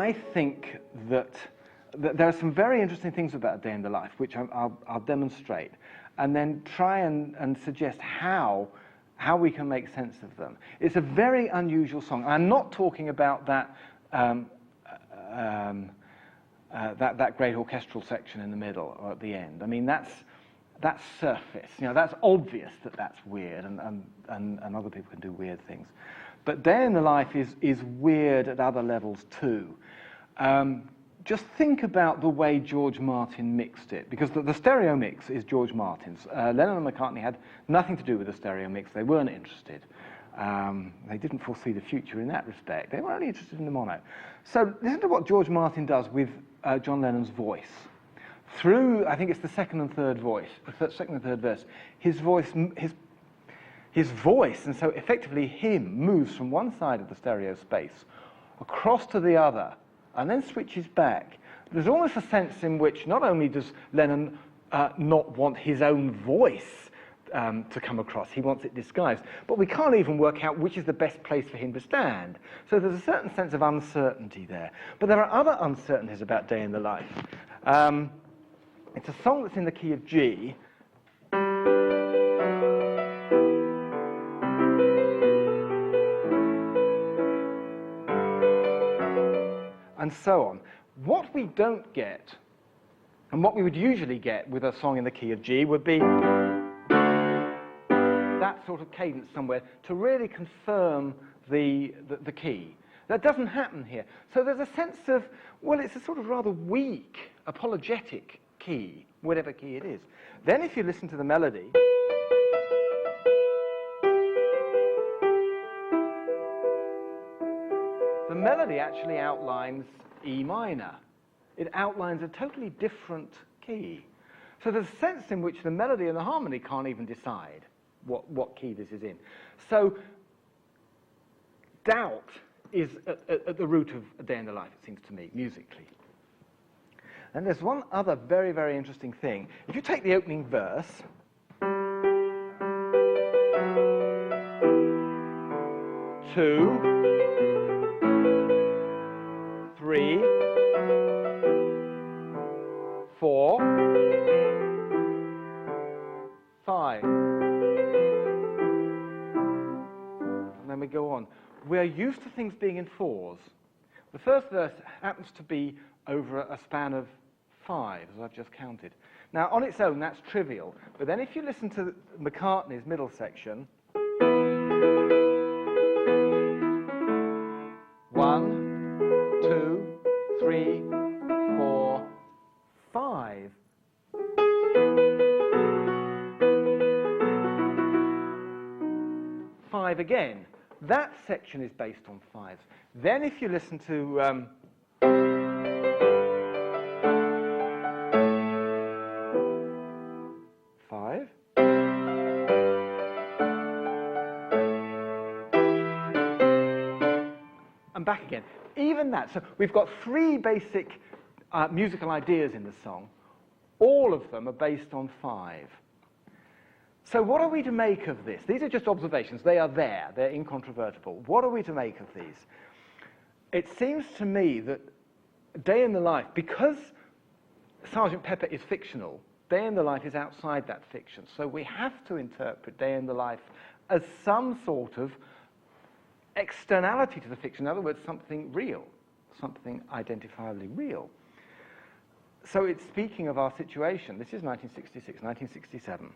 I think that there are some very interesting things about A Day in the Life, which I'll demonstrate, and then try and suggest how we can make sense of them. It's a very unusual song. I'm not talking about that that great orchestral section in the middle or at the end. I mean, that's surface. You know, that's obvious that that's weird, and other people can do weird things. But Day in the Life is weird at other levels too. Just think about the way George Martin mixed it, because the stereo mix is George Martin's. Lennon and McCartney had nothing to do with the stereo mix. They weren't interested. They didn't foresee the future in that respect. They were only interested in the mono. So listen to what George Martin does with John Lennon's voice. Through, I think it's the second and third verse, his voice, and so effectively him, moves from one side of the stereo space across to the other, and then switches back. There's almost a sense in which not only does Lennon not want his own voice to come across, he wants it disguised, but we can't even work out which is the best place for him to stand. So there's a certain sense of uncertainty there. But there are other uncertainties about Day in the Life. It's a song that's in the key of G. And so on. What we don't get, and what we would usually get with a song in the key of G, would be that sort of cadence somewhere to really confirm the key. That doesn't happen here. So there's a sense of, well, it's a sort of rather weak, apologetic key, whatever key it is. Then if you listen to the melody, the melody actually outlines E minor. It outlines a totally different key. So there's a sense in which the melody and the harmony can't even decide what key this is in. So doubt is at the root of A Day in the Life, it seems to me, musically. And there's one other very, very interesting thing. If you take the opening verse, 2, 3, 4, 5. And then we go on. We're used to things being in fours. The first verse happens to be over a span of 5, as I've just counted. Now, on its own, that's trivial. But then if you listen to McCartney's middle section, 1, 2, 3, 4, 5. Five again. That section is based on 5s. Then if you listen to 5, and back again. Even that. So we've got 3 basic musical ideas in the song. All of them are based on 5. So what are we to make of this? These are just observations. They are there. They're incontrovertible. What are we to make of these? It seems to me that Day in the Life, because Sgt. Pepper is fictional, Day in the Life is outside that fiction. So we have to interpret Day in the Life as some sort of externality to the fiction. In other words, something real, something identifiably real. So it's speaking of our situation. This is 1966, 1967.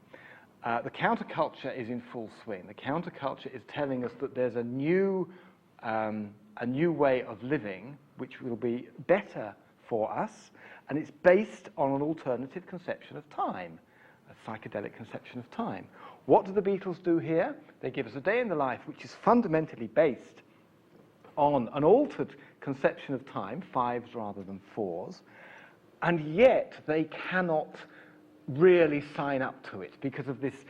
The counterculture is in full swing. The counterculture is telling us that there's a new way of living which will be better for us, and it's based on an alternative conception of time, a psychedelic conception of time. What do the Beatles do here? They give us A Day in the Life which is fundamentally based on an altered conception of time, 5s rather than 4s, and yet they cannot really sign up to it because of this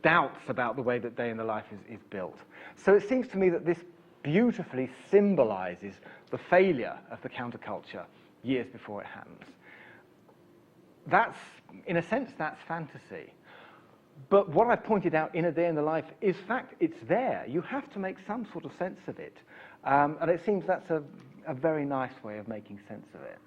doubts about the way that Day in the Life is built. So it seems to me that this beautifully symbolizes the failure of the counterculture years before it happens. That's, in a sense, that's fantasy. But what I pointed out in A Day in the Life is fact. It's there. You have to make some sort of sense of it. And it seems that's a very nice way of making sense of it.